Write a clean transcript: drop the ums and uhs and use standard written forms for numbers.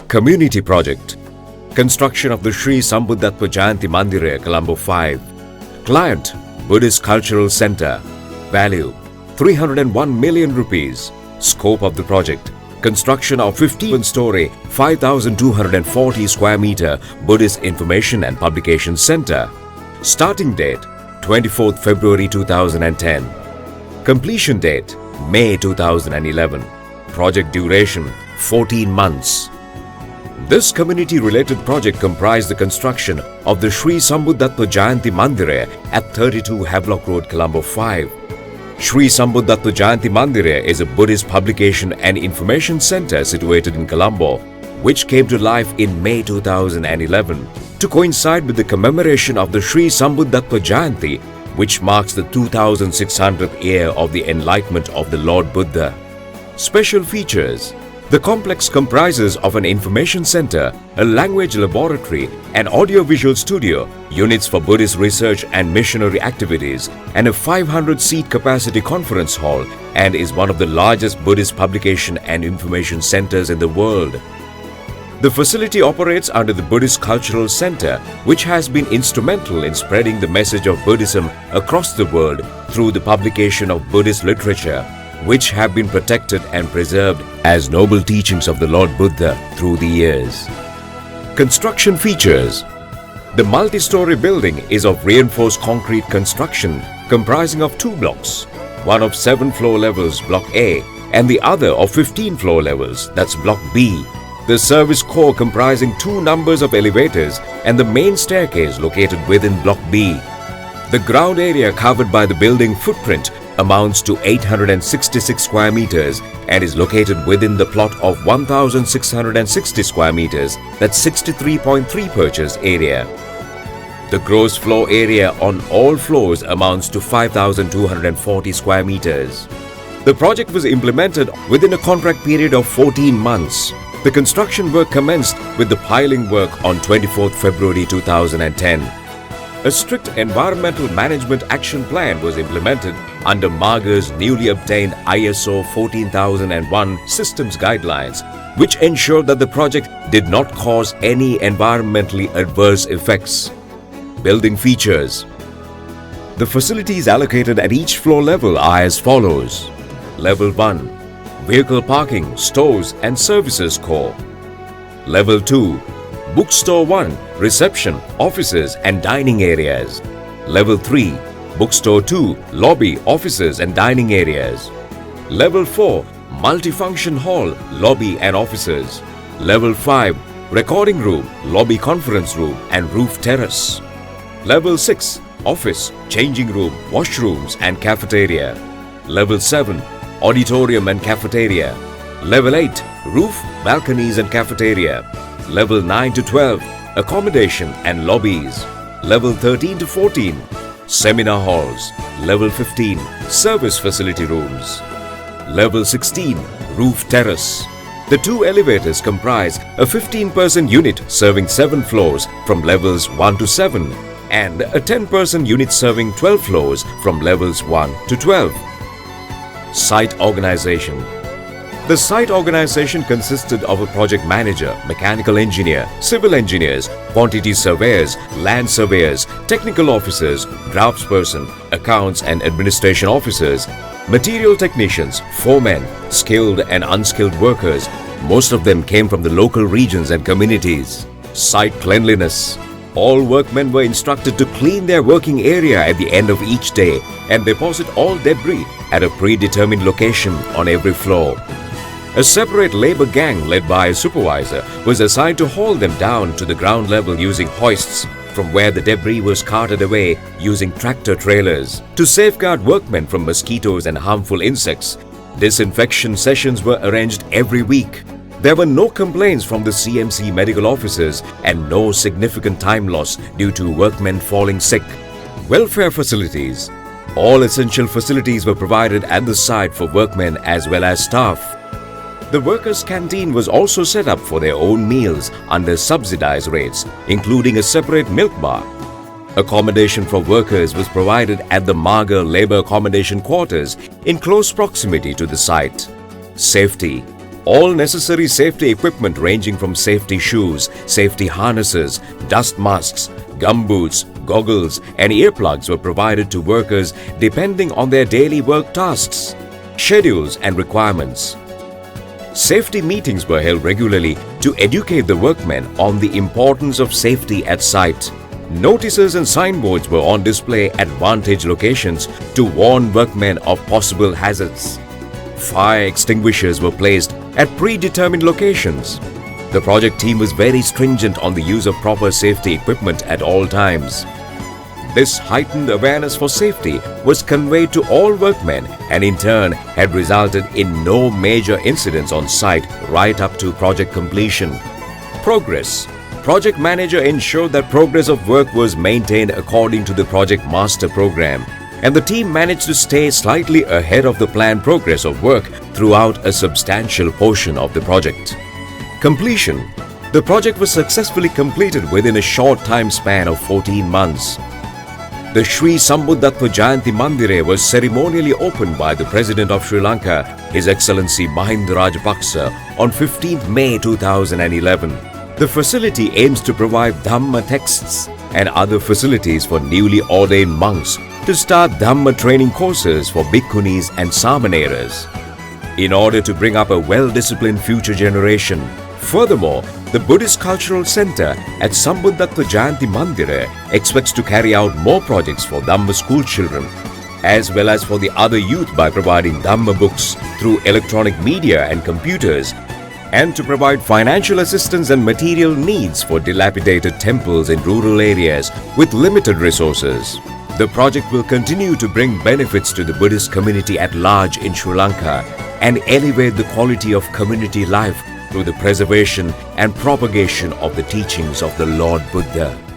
Community Project. Construction of the Sri Sambuddhatva Jayanti Mandira, Colombo 5. Client, Buddhist Cultural Center. Value, 301 million rupees. Scope of the project. Construction of 15-story, 5,240 square meter Buddhist Information and Publication Center. Starting date, 24th February 2010. Completion date, May 2011. Project duration, 14 months. This community-related project comprised the construction of the Sri Sambuddhatva Jayanti Mandira at 32 Havelock Road, Colombo 5. Sri Sambuddhatva Jayanti Mandira is a Buddhist publication and information center situated in Colombo, which came to life in May 2011 to coincide with the commemoration of the Sri Sambuddhatva Jayanti, which marks the 2600th year of the enlightenment of the Lord Buddha. Special features. The complex comprises of an information center, a language laboratory, an audio-visual studio, units for Buddhist research and missionary activities, and a 500-seat capacity conference hall, and is one of the largest Buddhist publication and information centers in the world. The facility operates under the Buddhist Cultural Center, which has been instrumental in spreading the message of Buddhism across the world through the publication of Buddhist literature, which have been protected and preserved as noble teachings of the Lord Buddha through the years. Construction features. The multi-story building is of reinforced concrete construction comprising of 2 blocks, one of 7 floor levels, Block A, and the other of 15 floor levels, that's Block B. The service core comprising 2 numbers of elevators and the main staircase located within Block B. The ground area covered by the building footprint amounts to 866 square meters and is located within the plot of 1,660 square meters, that's 63.3 purchase area. The gross floor area on all floors amounts to 5,240 square meters. The project was implemented within a contract period of 14 months. The construction work commenced with the piling work on 24th February 2010. A strict environmental management action plan was implemented under MAGA's newly obtained ISO 14001 systems guidelines, which ensured that the project did not cause any environmentally adverse effects. Building features. The facilities allocated at each floor level are as follows. Level 1. Vehicle parking, stores and services core. Level 2. Bookstore 1, reception, offices and dining areas. Level 3, Bookstore 2, lobby, offices and dining areas. Level 4, multifunction hall, lobby and offices. Level 5, recording room, lobby conference room and roof terrace. Level 6, office, changing room, washrooms and cafeteria. Level 7, auditorium and cafeteria. Level 8, roof, balconies and cafeteria. Level 9 to 12, accommodation and lobbies. Level 13 to 14, seminar halls. Level 15, service facility rooms. Level 16, roof terrace. The 2 elevators comprise a 15-person unit serving 7 floors from levels 1 to 7 and a 10-person unit serving 12 floors from levels 1 to 12. Site organization. The site organization consisted of a project manager, mechanical engineer, civil engineers, quantity surveyors, land surveyors, technical officers, draftsperson, accounts and administration officers, material technicians, foremen, skilled and unskilled workers. Most of them came from the local regions and communities. Site cleanliness. All workmen were instructed to clean their working area at the end of each day and deposit all debris at a predetermined location on every floor. A separate labor gang led by a supervisor was assigned to haul them down to the ground level using hoists, from where the debris was carted away using tractor trailers. To safeguard workmen from mosquitoes and harmful insects, disinfection sessions were arranged every week. There were no complaints from the CMC medical officers and no significant time loss due to workmen falling sick. Welfare facilities. All essential facilities were provided at the site for workmen as well as staff. The workers' canteen was also set up for their own meals under subsidized rates, including a separate milk bar. Accommodation for workers was provided at the MAGA Labour Accommodation Quarters in close proximity to the site. Safety. All necessary safety equipment ranging from safety shoes, safety harnesses, dust masks, gumboots, goggles and earplugs were provided to workers depending on their daily work tasks, schedules and requirements. Safety meetings were held regularly to educate the workmen on the importance of safety at site. Notices and signboards were on display at vantage locations to warn workmen of possible hazards. Fire extinguishers were placed at predetermined locations. The project team was very stringent on the use of proper safety equipment at all times. This heightened awareness for safety was conveyed to all workmen and in turn had resulted in no major incidents on site right up to project completion. Progress. Project manager ensured that progress of work was maintained according to the project master program, and the team managed to stay slightly ahead of the planned progress of work throughout a substantial portion of the project. Completion. The project was successfully completed within a short time span of 14 months. The Sri Sambuddhatva Jayanti Mandire was ceremonially opened by the President of Sri Lanka, His Excellency Mahinda Rajapaksa, on 15th May 2011. The facility aims to provide Dhamma texts and other facilities for newly ordained monks to start Dhamma training courses for Bhikkhunis and Samaneras, in order to bring up a well-disciplined future generation. Furthermore, the Buddhist Cultural Center at Sambuddhatva Jayanti Mandire expects to carry out more projects for Dhamma school children, as well as for the other youth by providing Dhamma books through electronic media and computers, and to provide financial assistance and material needs for dilapidated temples in rural areas with limited resources. The project will continue to bring benefits to the Buddhist community at large in Sri Lanka and elevate the quality of community life through the preservation and propagation of the teachings of the Lord Buddha.